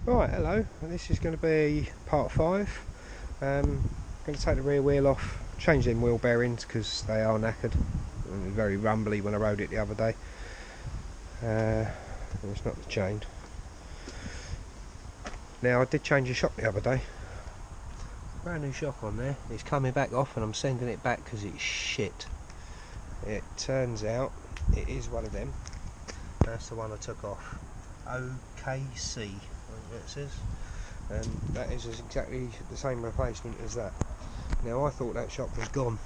Right, hello, this is going to be part 5. Going to take the rear wheel off, change them wheel bearings because they are knackered. It was very rumbly when I rode it the other day. It's not the chain. Now I did change the shock the other day. Brand new shock on there. It's coming back off and I'm sending it back because it's shit. It turns out it is one of them. That's the one I took off. OKC. It says, and that is exactly the same replacement as that. Now I thought that shock was gone.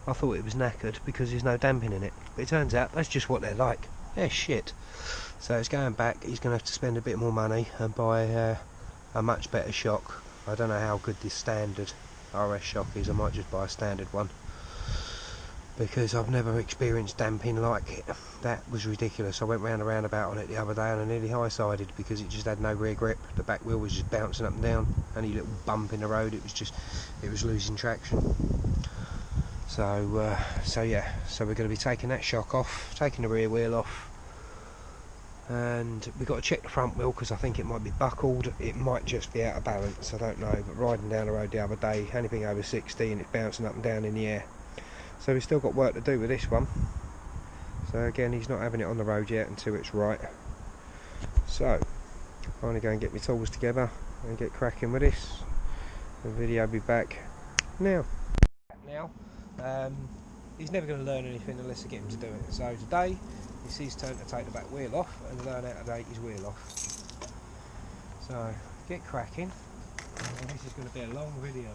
I thought it was knackered because there's no damping in it, but it turns out that's just what they're like. They're shit. So it's going back. He's going to have to spend a bit more money and buy a much better shock. I don't know how good this standard RS shock is. I might just buy a standard one because I've never experienced damping like it. That was ridiculous. I went round a roundabout on it the other day and I nearly high-sided because it just had no rear grip. The back wheel was just bouncing up and down. Any little bump in the road, it was losing traction. So yeah, so we're going to be taking that shock off, taking the rear wheel off, and we've got to check the front wheel because I think it might be buckled. It might just be out of balance, I don't know, but riding down the road the other day, anything over 60 and it's bouncing up and down in the air. So we've still got work to do with this one. So again, he's not having it on the road yet until it's right. So I'm going to go and get my tools together and get cracking with this. The video will be back now. He's never going to learn anything unless I get him to do it. So today it's his turn to take the back wheel off and learn how to take his wheel off. So get cracking. And this is going to be a long video.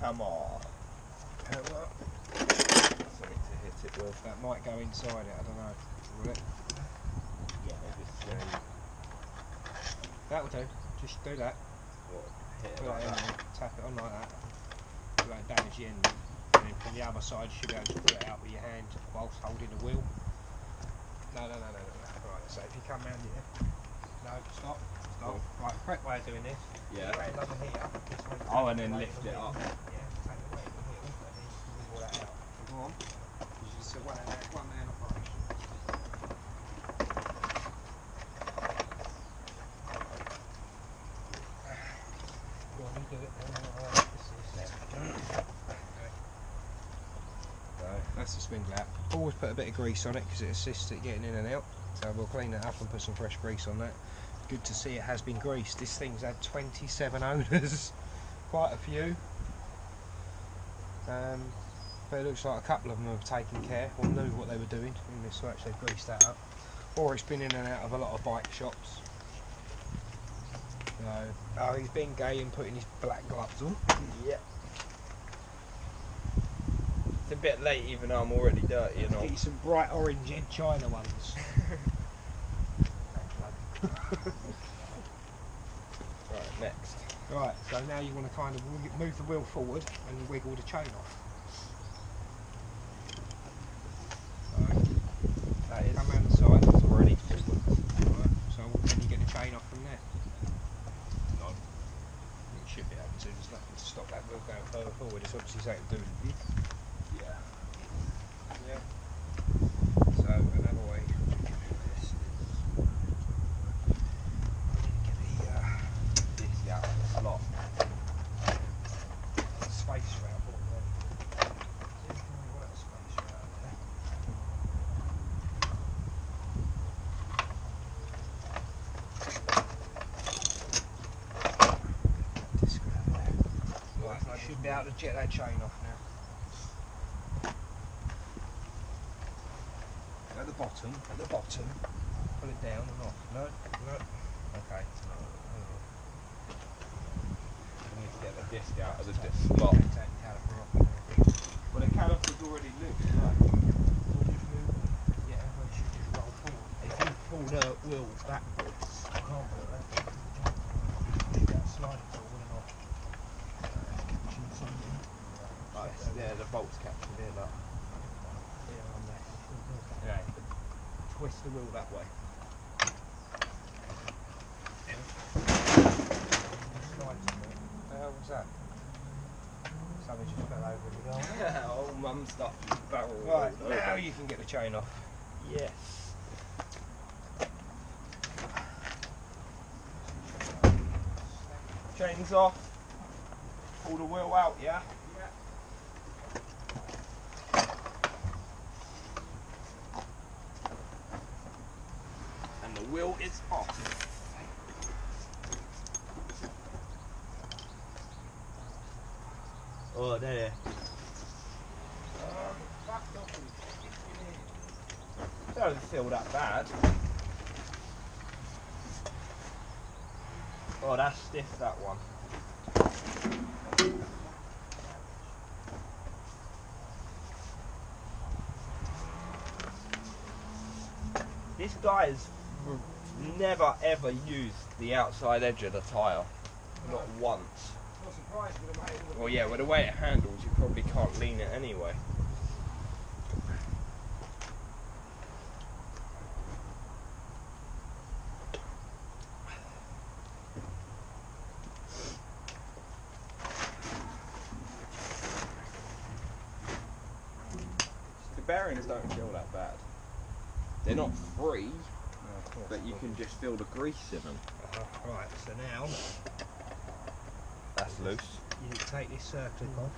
Come on. Something to hit it with. That might go inside it, I don't know. Will it? Yeah, That'll do. Just do that. hit it Put like that in that. there, tap it on like that. You won't damage the end. And then from the other side you should be able to pull it out with your hand whilst holding the wheel. No. Right, so if you come round here. No, stop. Cool. Right, correct way of doing this. Yeah. Over here. Oh, and then lift it up. Yeah, take the weight of the wheel and then wiggle that out. Go on. It's a one man operation. Go on, you do it then. So that's the spindle out. Always put a bit of grease on it because it assists it getting in and out. So we'll clean that up and put some fresh grease on that. Good to see it has been greased. This thing's had 27 owners, quite a few. But it looks like a couple of them have taken care or knew what they were doing in this to actually grease that up. Or it's been in and out of a lot of bike shops. So, he's been gay and putting his black gloves on. Yeah. It's a bit late even though I'm already dirty, you know. Get you some bright orange Ed China ones. Right, next. Right, so now you want to kind of move the wheel forward and wiggle the chain off. That is Come around the side. it's already Right, so then you get the chain off from there. no. You should be able to. There's nothing to stop that wheel going further forward. It's obviously something to do with it. Yeah. Yeah. So another way to do this is This yeah, a lot. space route. Work the space route there. Right, you should be able to jet that chain off now. At the bottom, pull it down and off. No. Okay. I need to get the disc out of the disc lock. Take that caliper off. Well, the caliper's already loose. Right. We'll just move it. Yeah, we the wheel backwards. I can't put that. Leave that sliding forward and off. Catching something. Right, yeah, the bolt's catching here, look. Yeah, on there. Yeah, twist the wheel that way. How was that? Something just fell over the yard. Oh, mum stuff barrel. Right, now you can get the chain off. Yes. Chains off. Pull the wheel out, yeah? And the wheel is off. Oh, there. Don't feel that bad. Oh, that's stiff, that one. This guy has never ever used the outside edge of the tyre. Not once. Not surprised with the way it Well, yeah, with the way it handles, you probably can't lean it anyway. The bearings don't feel that bad. They're not free, but you can just feel the grease in them. Right, so now That's loose. you need to take this circlip off.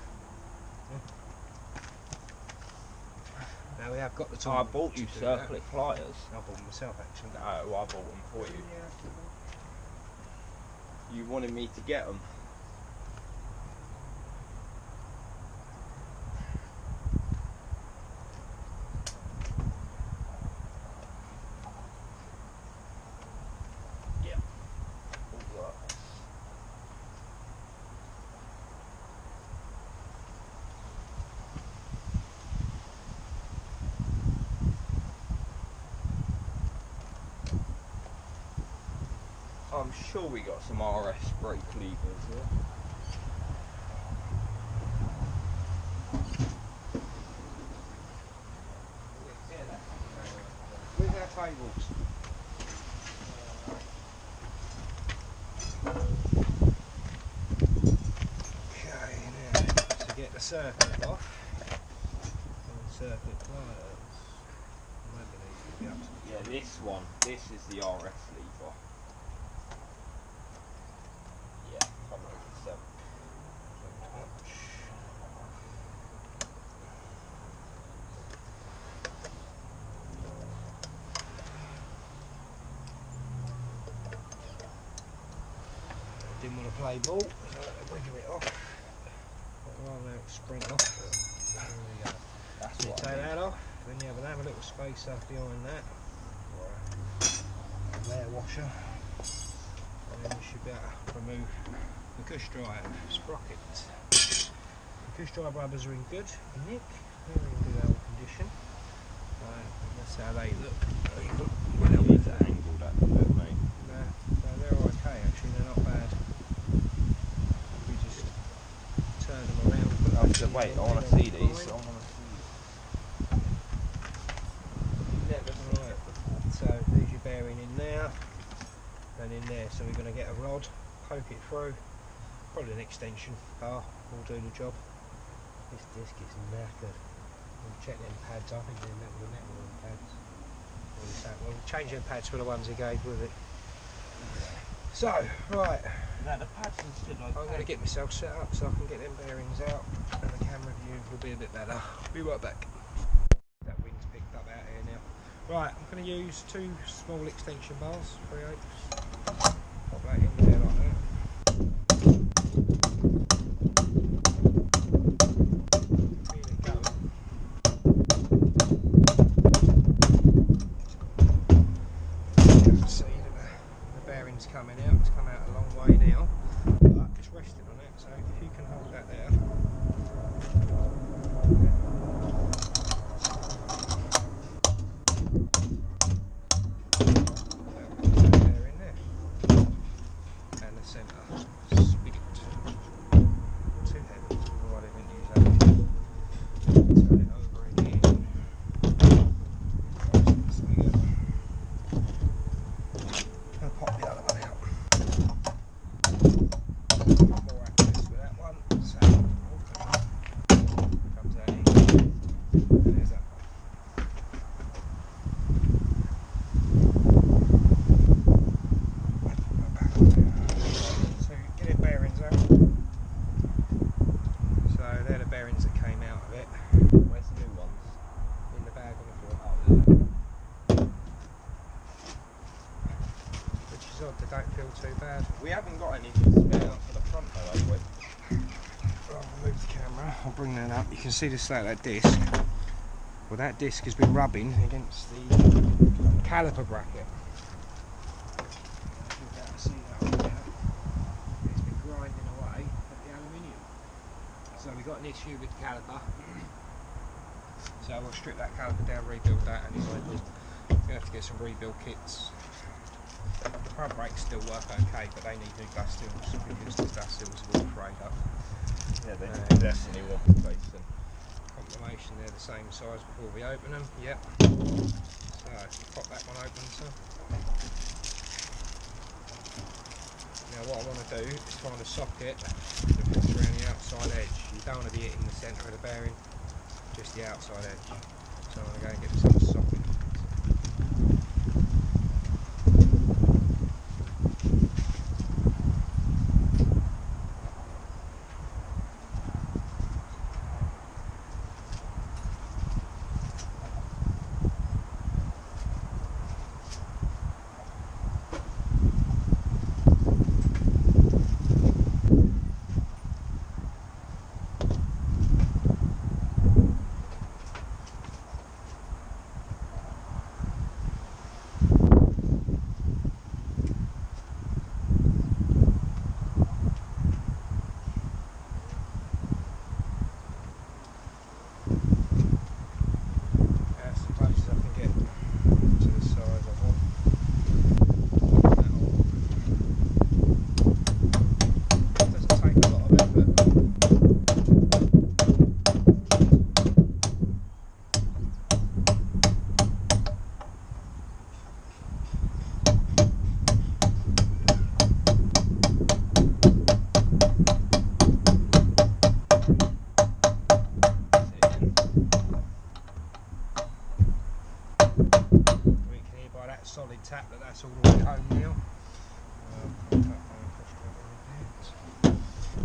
Now we have got the Oh, tool. I bought you to do that. circlet pliers. I bought them myself actually. No, I bought them for you. You wanted me to get them. Yeah. All right. I'm sure we got some RS brake levers here. Where's our tables? Okay, now to get the circuit off, and circuit pliers. Maybe these will be up to Yeah, this one. This is the RS lever. Yeah, come over 7. touch. Didn't want to play ball, so I wiggle it off. I'd rather have it sprint off. There we go. That's So you what take I mean. that off, then you have a little spacer behind that. Layer washer. And then you should be able to remove the cush drive sprocket. The cush drive rubbers are in good nick, they're in good old condition. So that's how they look. You need to angle that a bit, mate. So they're okay actually, they're not bad. We just turn them around. Put Oh, those so wait, I in, want to they'll see be these. fine. I want to see these. Never seen Right. it before. So there's your bearing in there and in there. So we're going to get a rod, poke it through. Probably an extension bar will do the job. This disc is knackered. We'll check them pads. I think they're metal pads. We'll change them pads for the ones he gave with it. So, right, Now the pads are still okay. I'm going to get myself set up so I can get them bearings out and the camera view will be a bit better. Be right back. That wind's picked up out here now. Right, I'm going to use 2 small extension bars, 3/8. Pop that in there like that. Feel it going. See the bearings coming out. It's come out a long way now, but it's resting on it. So if you can hold that there. Which is odd, they don't feel too bad. We haven't got anything spare for the front though, have we? I'll move the camera, I'll bring that up. You can see the state of that disc. Well, that disc has been rubbing against the caliper bracket. You'll be able to see that on there. It's been grinding away at the aluminium. So we've got an issue with the caliper. So we'll strip that caliper down, rebuild that anyway. We're going to have to get some rebuild kits. The front brakes still work okay, but they need new dust seals because the dust seals are all frayed up. Yeah, they definitely want replacing. Confirmation they're the same size before we open them. Yep. So pop that one open, sir. Now what I want to do is find a socket that fits around the outside edge. You don't want to be hitting the centre of the bearing, just the outside edge. So I'm going to go and get myself a socket. Solid tap, but that's all the way home now.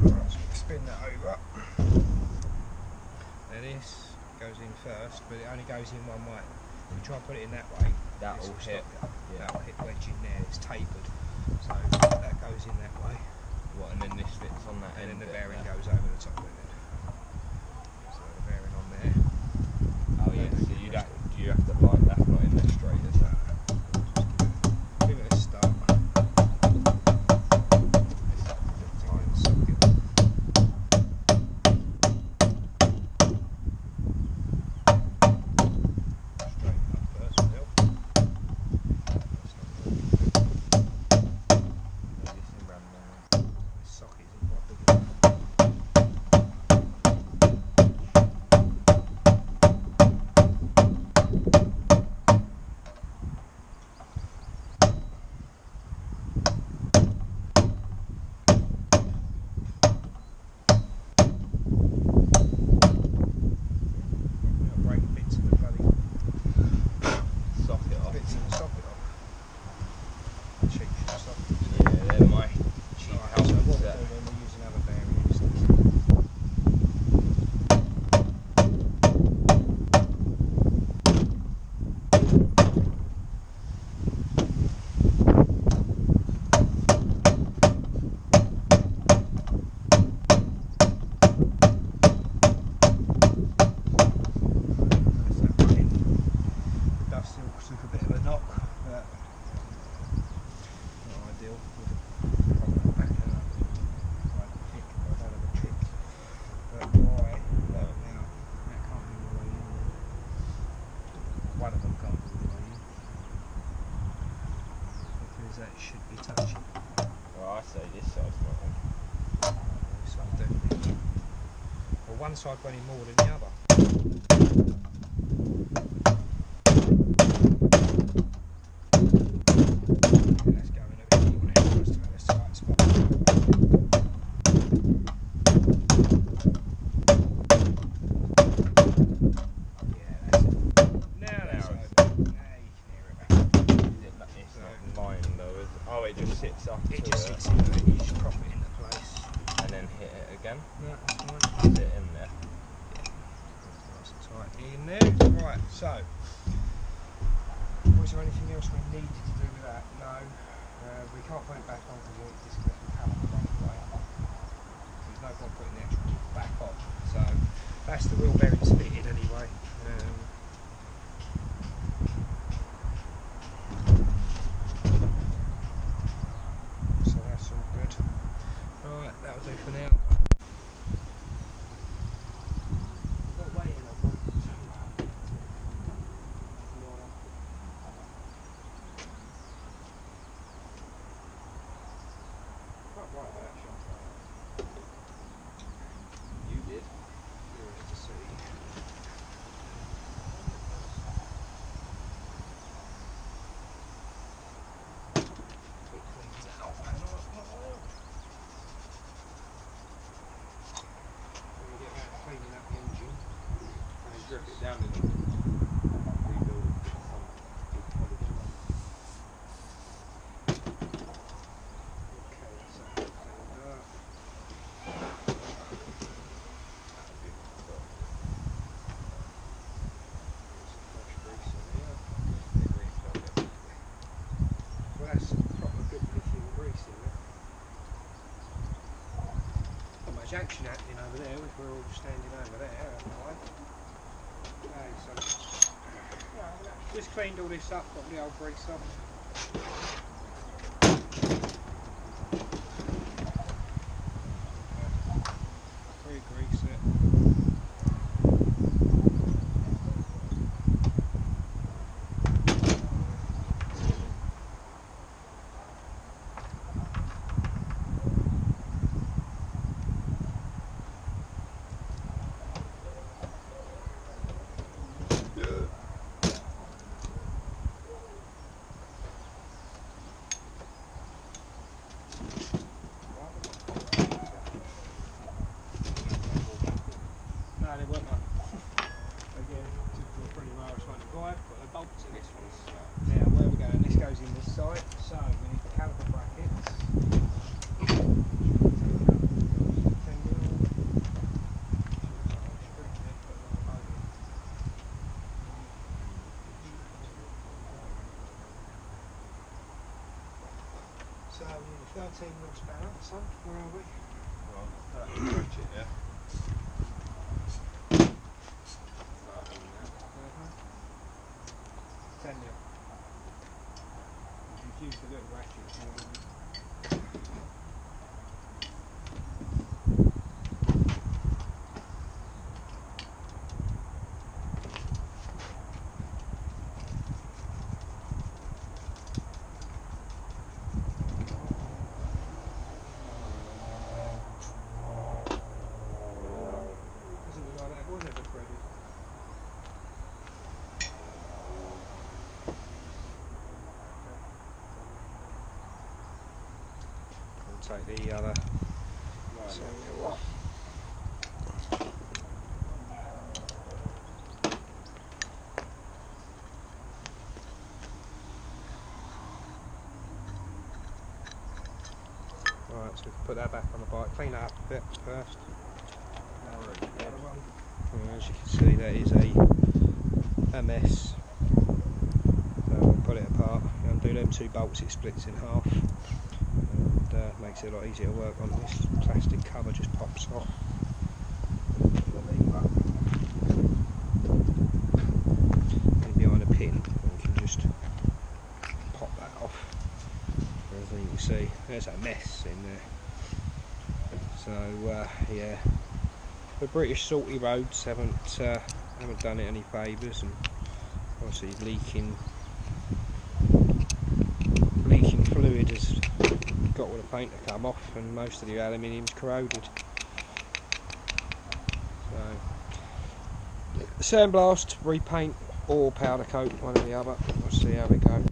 Right, so spin that over. Now this goes in first, but it only goes in one way. If you try and put it in that way, That'll hit. Yeah. That'll hit wedge in there. It's tapered, so that goes in that way. What? And then this fits on that and end. then the bearing goes over the top of it. So the bearing on there. Oh yeah. So you have to like that's not in there straight, is that? Give it a start. One of them can't be really because that should be touching. Well, I say this side's not on. This one definitely. Well, one side went in more than the other. Yeah, that's going a bit more now. That's the right spot. Oh, it just sits up. It just sits in there, you just prop it into place. And then hit it again. No, that's fine. Is it in there? Yeah. That's nice and tight in there. Right, so Was there anything else we needed to do with that? No. We can't put it back on because we disconnect the power right away. There's no point putting the actual wheel back on. So that's the wheel bearings fitted anyway. So that's all good. Right, that'll do for now. Strip it down and rebuild it with some good quality. Okay, that's that cleaned up. Some fresh grease in here. Well, that's some proper good lithium grease in there. Not much action happening over there if we're all standing over there. Okay, so just cleaned all this up, got the old grease off. Re-grease it. No, they weren't none. Again, typical Aprilia rs125, got the bolts in this one. Now, where we're going, this goes in this side, so we need the caliper brackets. 10mm. So we need a 13 horsepower, son, where are we? Well, that's it, yeah. 10 mil. You've used a little ratchet. Doesn't look like that was ever threaded. Take the other sample off. Right, so we can put that back on the bike, clean that up a bit first. As you can see, that is a mess. So we'll pull it apart, undo them two bolts, it splits in half. Makes it a lot easier to work on. This plastic cover just pops off. And behind a pin, we can just pop that off. As you can see, there's a mess in there. So yeah, the British salty roads haven't done it any favours, and obviously leaking fluid has got all the paint to come off, and most of the aluminium's corroded. So sandblast, repaint or powder coat, one or the other. We'll see how we go.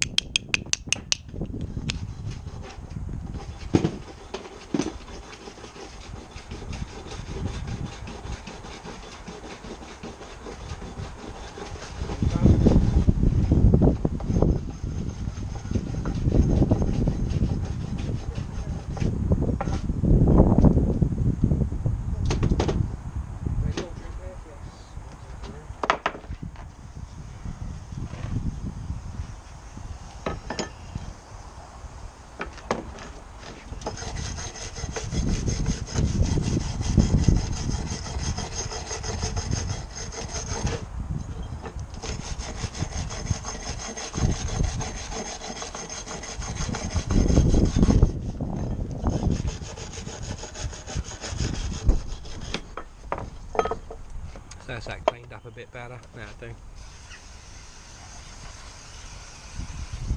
up a bit better. Now I do.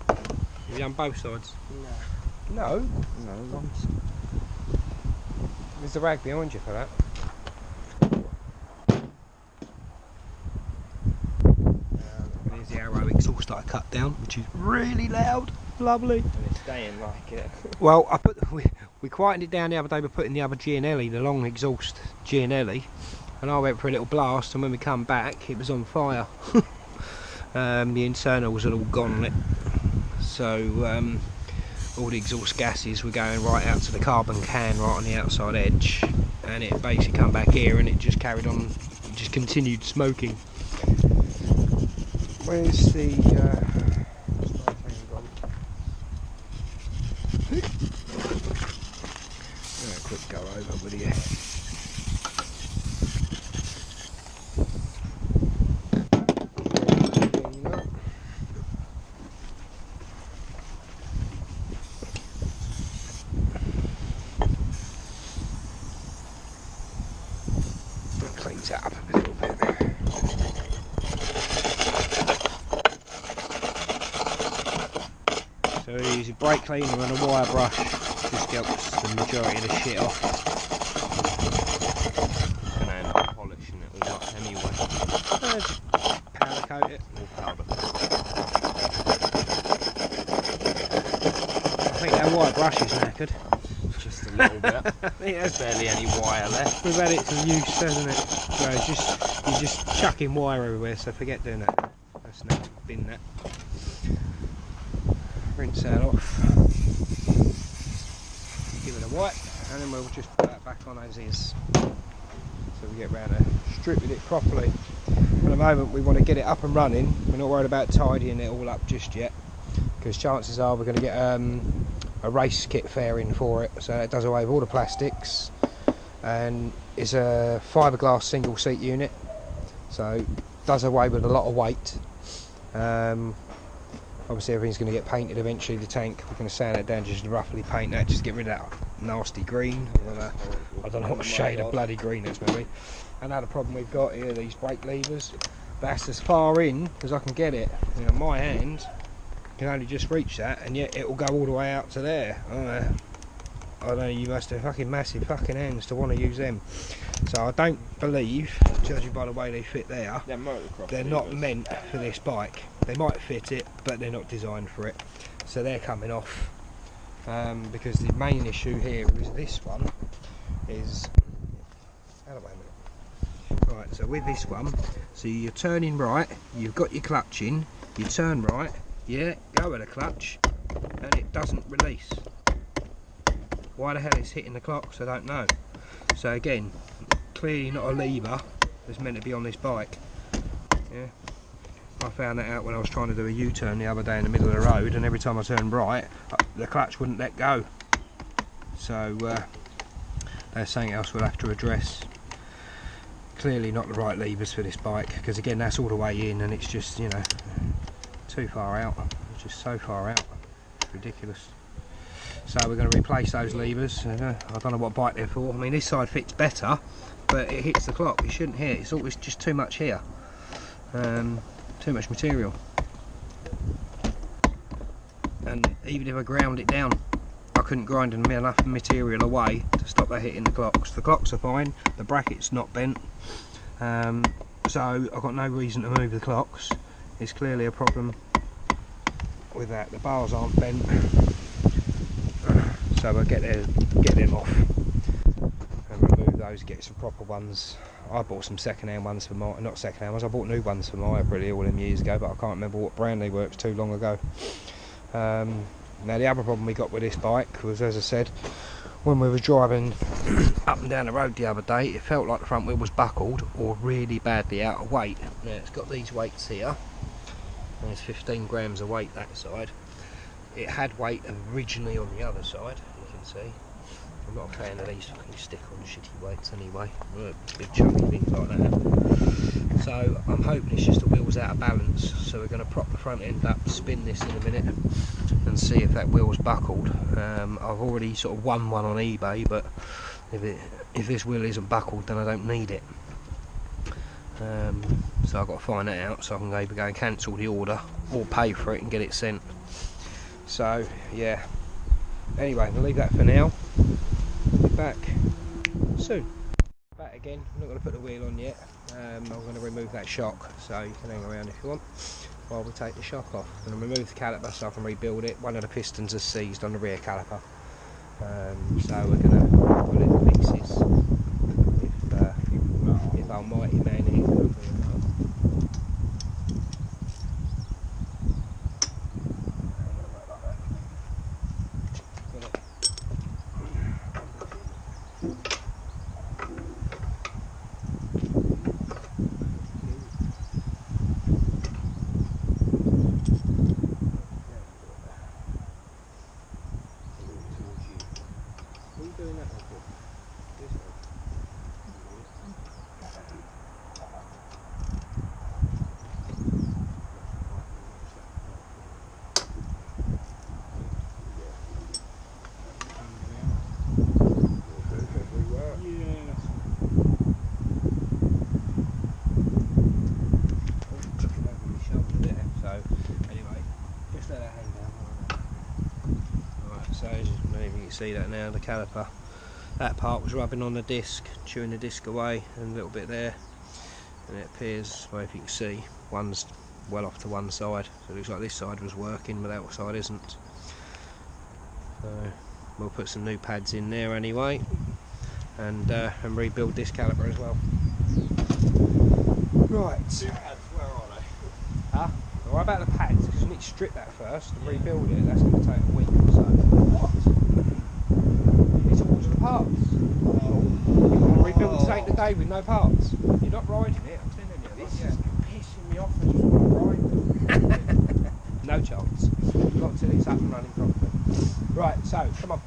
Have you done both sides? No. No. There's the rag behind you for that. There's the arrow exhaust that I cut down, which is really loud. Lovely. And it's staying like it. Well, we quietened it down the other day by putting the other Gianelli, the long exhaust Gianelli, and I went for a little blast, and when we come back it was on fire. The internals had all gone on it, so all the exhaust gases were going right out to the carbon can right on the outside edge, and it basically come back here and it just carried on, it just continued smoking. Where's the quick go over with you. Cleans it up a little bit. So we're using brake cleaner and a wire brush, just helps the majority of the shit off. I'm going to end up polishing it all up anyway. Just powder coat it. I think that wire brush is knackered. Just a little bit. There's barely any wire left. We've had it to use, hasn't it? So you're just chucking wire everywhere, so forget doing that. That's no bin that. Rinse that off. Give it a wipe, and then we'll just put that back on as is. So we get round to stripping it properly. For the moment we want to get it up and running. We're not worried about tidying it all up just yet, because chances are we're going to get a race kit fairing for it, so it does away with all the plastics, and it's a fiberglass single seat unit, so does away with a lot of weight. Obviously everything's going to get painted eventually, the tank. We're going to sand it down, just roughly paint that, just get rid of that nasty green. I don't know what shade of bloody green that's maybe. Another problem we've got here, these brake levers, that's as far in as I can get it. You know, my hand can only just reach that, and yet it will go all the way out to there. I don't know, you must have fucking massive fucking hands to want to use them. So I don't believe, judging by the way they fit there, they're not meant for this bike. They might fit it, but they're not designed for it. So they're coming off, because the main issue here is this one is, hold on a minute. Right, so with this one, so you're turning right, you've got your clutch in, you turn right, yeah, go with the clutch, and it doesn't release. Why the hell it's hitting the clocks, I don't know. So again, clearly not a lever that's meant to be on this bike. Yeah, I found that out when I was trying to do a U-turn the other day in the middle of the road, and every time I turned right, the clutch wouldn't let go. So there's something else we'll have to address. Clearly not the right levers for this bike, because again that's all the way in, and it's just, you know, too far out. It's just so far out. It's ridiculous. So we're going to replace those levers. I don't know what bike they're for. I mean, this side fits better, but it hits the clock. It shouldn't hit. It's always just too much here. Too much material. And even if I ground it down, I couldn't grind enough material away to stop that hitting the clocks. The clocks are fine. The bracket's not bent. So I've got no reason to move the clocks. It's clearly a problem with that. The bars aren't bent. So we'll get them off and remove those, get some proper ones. I bought some second-hand ones for my, not second-hand ones, I bought new ones for my Aprilia all them years ago, but I can't remember what brand they were, it was too long ago. Now the other problem we got with this bike was, as I said, when we were driving up and down the road the other day, it felt like the front wheel was buckled or really badly out of weight. Now it's got these weights here, and there's 15 grams of weight that side. It had weight originally on the other side, you can see. I'm not a fan of these fucking stick-on shitty weights anyway, big chunky things like that. So I'm hoping it's just the wheel's out of balance, so we're going to prop the front end up, spin this in a minute, and see if that wheel's buckled. I've already sort of won one on eBay, but if this wheel isn't buckled then I don't need it. So I've got to find that out so I can either go and cancel the order or pay for it and get it sent. So yeah, anyway, I'll leave that for now. I'll be back soon. Back again. I'm not going to put the wheel on yet. I'm going to remove that shock, so you can hang around if you want while we take the shock off. I'm going to remove the caliper so I can rebuild it. One of the pistons is seized on the rear caliper, so we're going to put it in pieces. If Almighty Man here can open it up. See that now, the caliper, that part was rubbing on the disc, chewing the disc away, and a little bit there, and it appears, well, if you can see, one's well off to one side, so it looks like this side was working but that side isn't. So we'll put some new pads in there anyway, and rebuild this caliper as well. Right. New pads, where are they? Huh? Well, what about the pads? Because you need to strip that first and rebuild it. That's going to take a week or so. What? It's all the parts. You can't rebuild to take the day with no parts. You're not riding it, I'm telling you. This is pissing me off. I just want to ride it. No chance. Not till it's up and running properly. Right, so come on.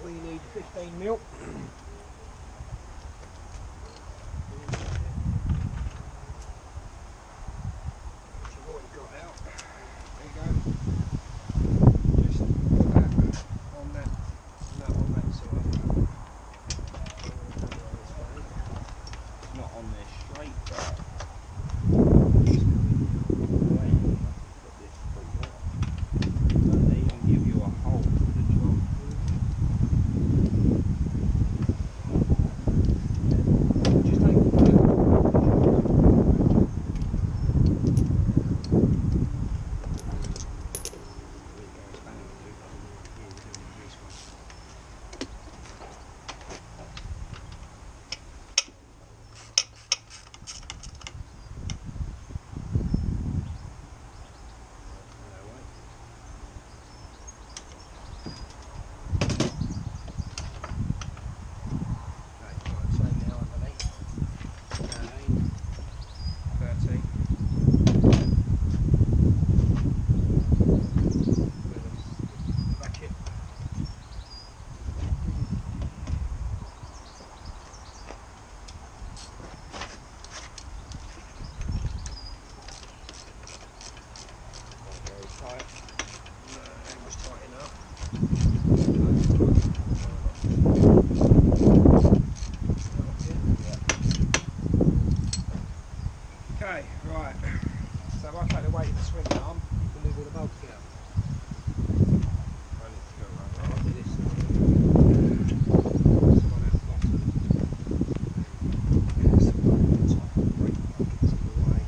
We need 15 mil. Okay, right. So if I take the weight of the swing arm, you can move all the bolts out. I need to go around. I'll do this. This one out the bottom. This one on the top. Brake buckets in the way.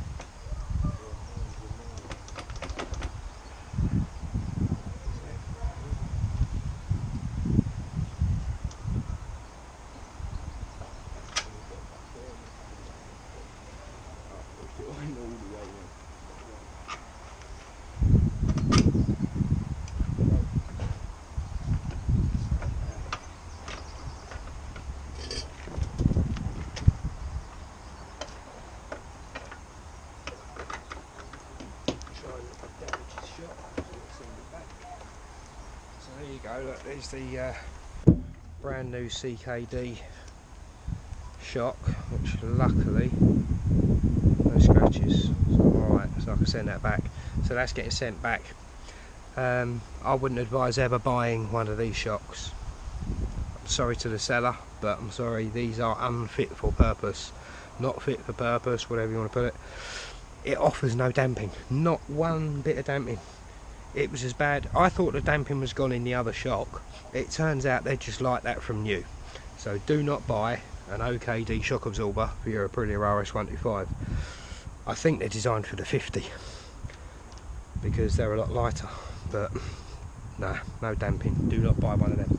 There you go, look, there's the brand new CKD shock, which luckily no scratches, so alright, so I can send that back. So that's getting sent back. I wouldn't advise ever buying one of these shocks. I'm sorry to the seller, but I'm sorry, these are unfit for purpose. not fit for purpose, whatever you want to put it. It offers no damping, not one bit of damping. It was as bad. I thought the damping was gone in the other shock. It turns out they're just like that from new. So do not buy an OKD shock absorber for your Aprilia rs125. I think they're designed for the 50 because they're a lot lighter, but nah, no damping. Do not buy one of them.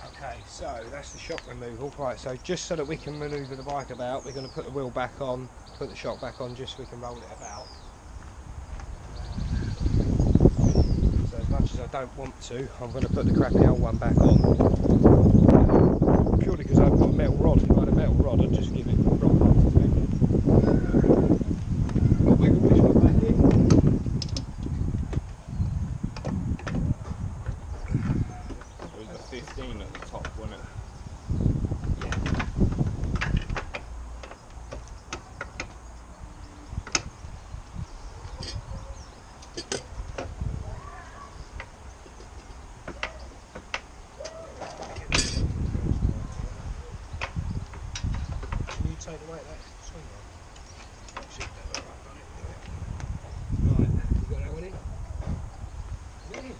Okay, so that's the shock removal. Right, so just so that we can manoeuvre the bike about, we're going to put the wheel back on, put the shock back on, just so we can roll it about. So as much as I don't want to, I'm going to put the crappy old one back on. Purely because I've got a metal rod. If I had a metal rod, I'd just give it rock on suspension. I'll wiggle this one back in. It was the 15 at the top, wasn't it? Take away that swing on. Should that look right on it? Right, you got that one in? Is it in?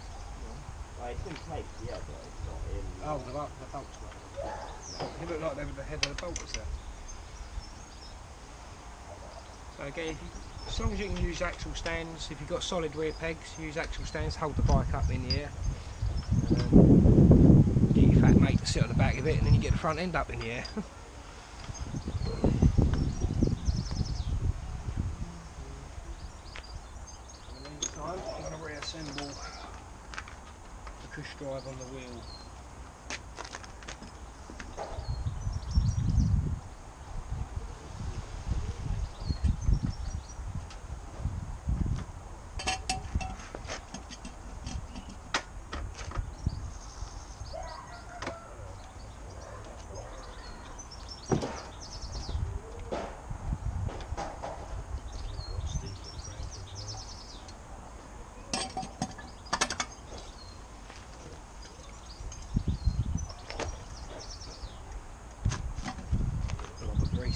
Well, it's in place, yeah, but it's not in. Oh, the bolt's not. It looked like they were the head of the bolt was there. So again, as long as you can use axle stands, if you've got solid rear pegs, use axle stands, hold the bike up in the air. Get your fat mate to sit on the back of it, and then you get the front end up in the air. I'm going to reassemble the push drive on the wheel.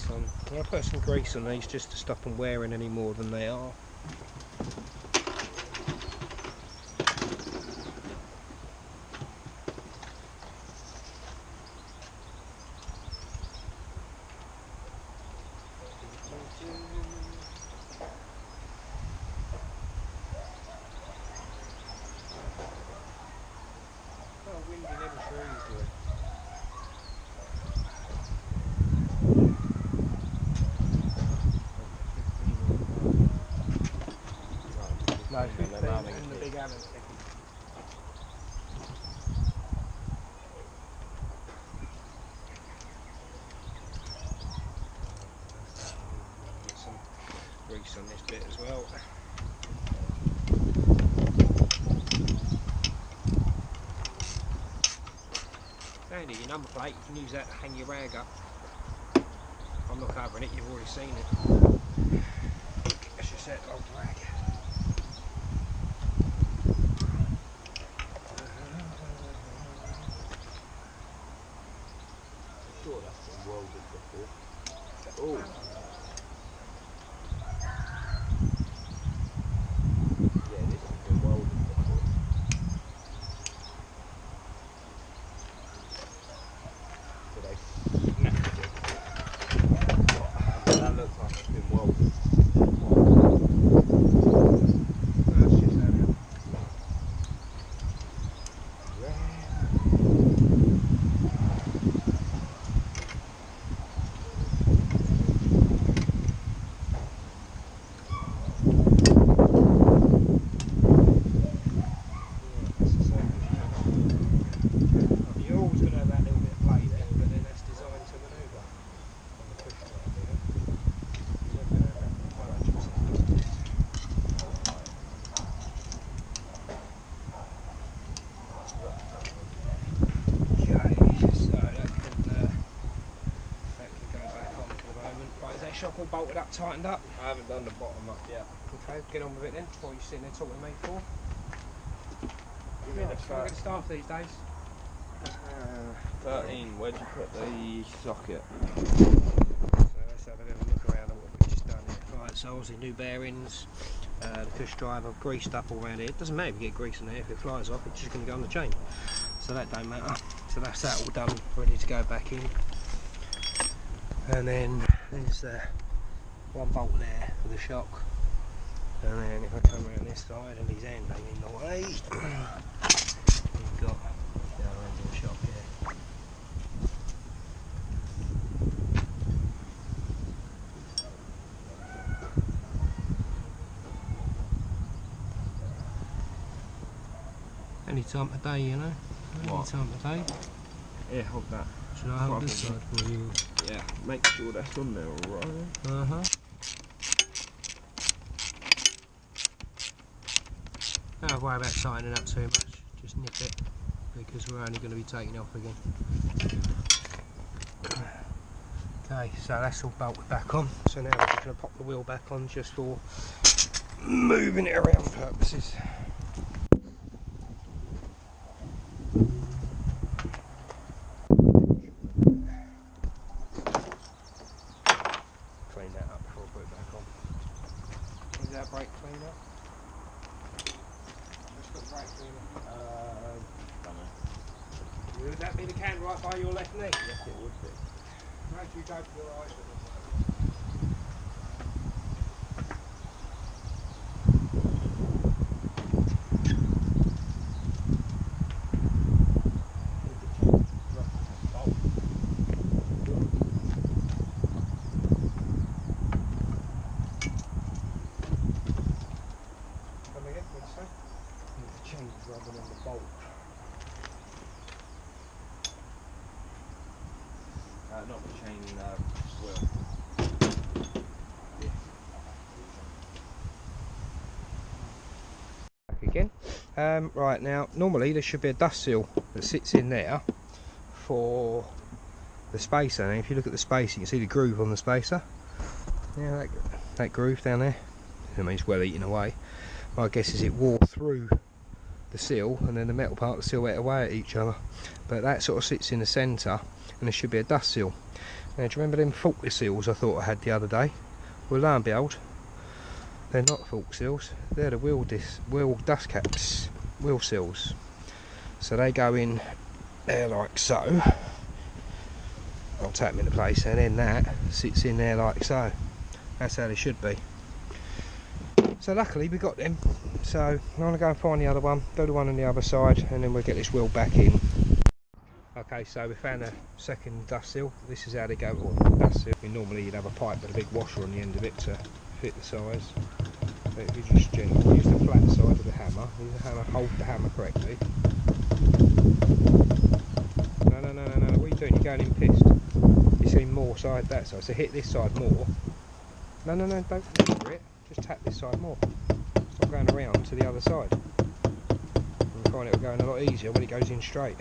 On. I'll put some grease on these just to stop them wearing any more than they are. Oh, windy never freezes, do it? No, 15 and the big Allen ticket. Get some grease on this bit as well. Handy, your number plate, you can use that to hang your rag up. I'm not covering it, you've already seen it. That's just that old rag. Sure, that's been welded before. Oh. Yeah, this has been welded before. So they snapped it. That looks like it's been welded. That's just that. Shock all bolted up, tightened up. I haven't done the bottom up yet. Okay, get on with it then. What are you sitting there talking to me for? Give me the Try to get staff these days. 13, where'd you put the socket? So let's have a little look around at what we've just done here. Right, so obviously new bearings, the push driver greased up all around here. It doesn't matter if you get grease in there, if it flies off, it's just going to go on the chain. So that don't matter. So that's that all done, ready to go back in. And then there's one bolt there for the shock. And then if I come around this side and his hand ain't in the way, you've got the other end of the shock here. Any time of day, you know? Any What? time of day. Yeah, hold that. Should I hold this side for you? Yeah, make sure that's on there alright. Uh-huh. Don't worry about tightening up too much, just nip it, because we're only going to be taking it off again. Okay, so that's all bolted back on, so now we're just going to pop the wheel back on just for moving it around purposes. Clean that up before I put it back on. Is that brake cleaner? Would that be the can right by your left knee? Yes, it would be. Right, you go to your right. Come again, what'd you say? The chain rubbing on the bolt. Not the chain wheel. Back again. Right, now normally there should be a dust seal that sits in there for the spacer. And if you look at the spacer, you can see the groove on the spacer. Yeah, that groove down there. I mean, it's well eaten away. My guess is it wore through the seal, and then the metal part of the seal ate away at each other. But that sort of sits in the centre, and there should be a dust seal. Now, do you remember them faultless seals I thought I had the other day? Well, lo and behold, they're not fault seals. They're the wheel dust caps, wheel seals. So they go in there like so. I'll tap them into place, and then that sits in there like so. That's how they should be. So luckily we got them. So I'm going to go and find the other one, do the one on the other side, and then we'll get this wheel back in. Okay, so we found a second dust seal. This is how they go. Dust seal. Normally you'd have a pipe with a big washer on the end of it to fit the size. But if you just gently use the flat side of the hammer, hold the hammer correctly. No, what are you doing? You're going in pissed. You see more side that side, so hit this side more. No, don't for it. Just tap this side more. Stop going around to the other side. You'll find it will go in a lot easier when it goes in straight.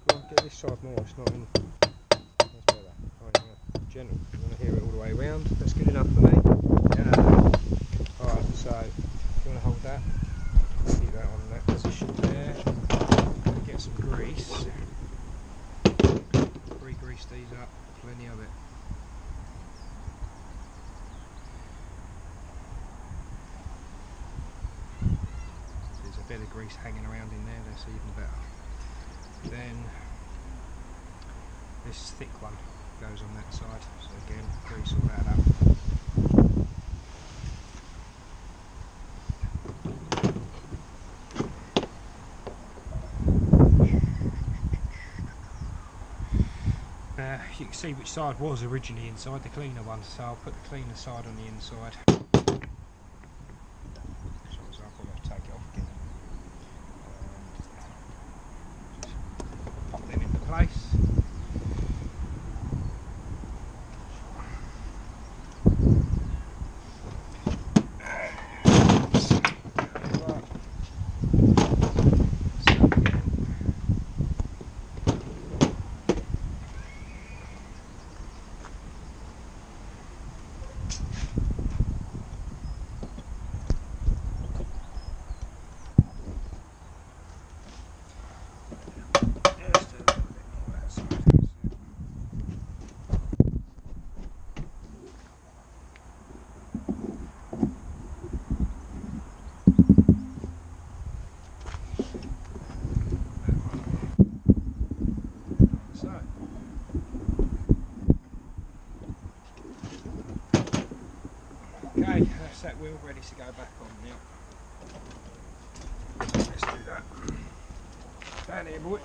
Go on, get this side more. It's not in. That's better. Right, yeah. Gentle. You want to hear it all the way around. That's good enough for me. Yeah. Alright, so if you want to hold that, keep that on that position there. Get some grease. Re-grease these up, plenty of it. There's a bit of grease hanging around in there, that's even better. Then this thick one goes on that side, so again, grease all that up. You can see which side was originally inside, the cleaner one, so I'll put the cleaner side on the inside. So I'll probably have to take it off again. Just pop them into place. So, okay, that's that wheel ready to go back on now. Let's do that. Down here, boy.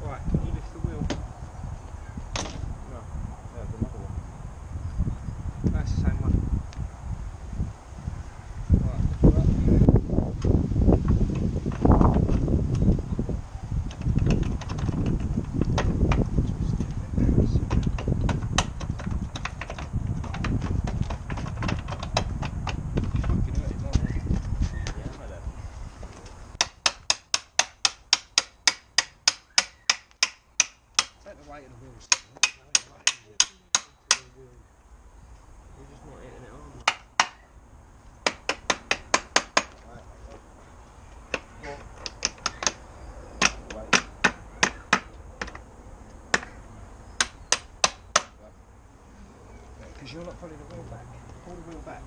Right, can you lift the wheel? No, there's another one. That's the same one. Right, lift her up. Fucking hurt it, don't it? Yeah, I know that. Take the weight of the wheels. We're just not hitting it on. Because you're not pulling the wheel back. Pull the wheel back.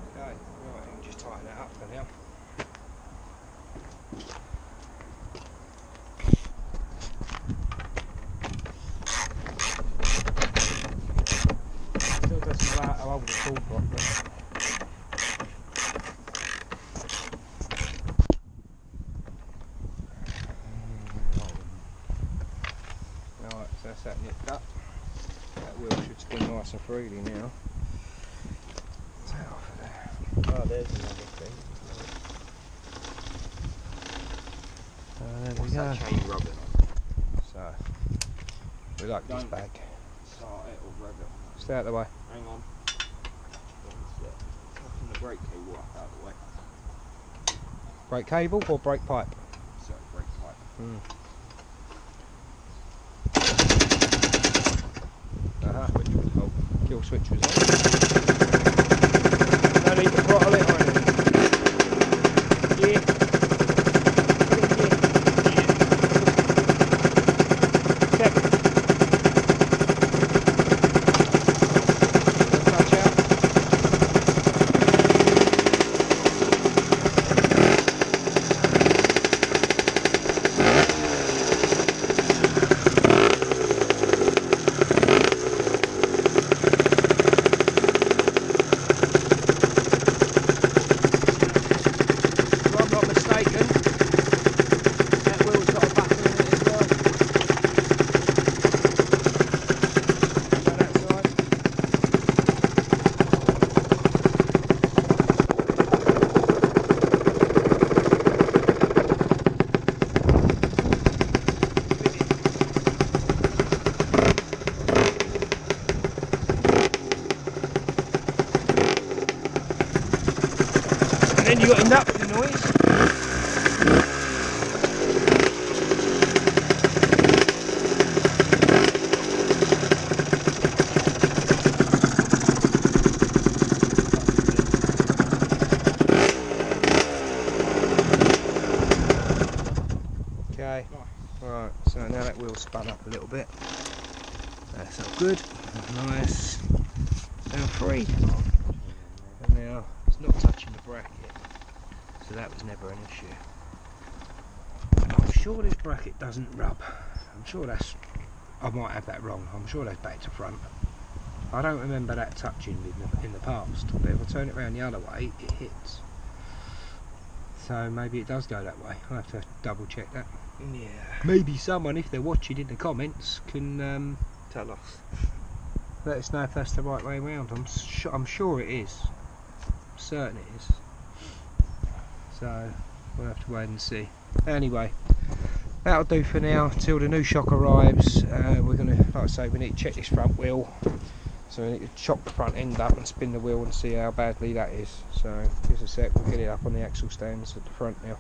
Okay, right, you can just tighten that up for now. Still doesn't allow to hold the tool properly. Right, so that's that nipped up. That wheel should spin nice and freely now. Take it off of there. Oh, there's another thing. There we What's go. that chain rubbing on? So, we like this Don't bag. Start it or rub it on. Stay out of the way. Hang on. Taking the brake cable up out of the way. Brake cable or brake pipe? Sorry, brake pipe. Switch would help. Kill switch was on. No need to throttle it or anything. Yeah. Second. Touch out. If I'm not mistaken, that wheel's got a button in it as well. Go that side. And then you end up with the noise. Okay, right, so now that wheel's spun up a little bit. That's all good, nice and free. And now it's not touching the bracket, so that was never an issue. I'm sure this bracket doesn't rub. I'm sure that's, I might have that wrong. I'm sure that's back to front. I don't remember that touching in the past, but if I turn it around the other way, it hits. So maybe it does go that way. I'll have to double check that. Yeah. Maybe someone, if they're watching in the comments, can Tell us. let us know if that's the right way around. I'm sure it is. I'm certain it is. So we'll have to wait and see. Anyway, that'll do for now till the new shock arrives. We're gonna, like I say, we need to check this front wheel. So we need to chop the front end up and spin the wheel and see how badly that is. So give us a sec, we'll get it up on the axle stands at the front now.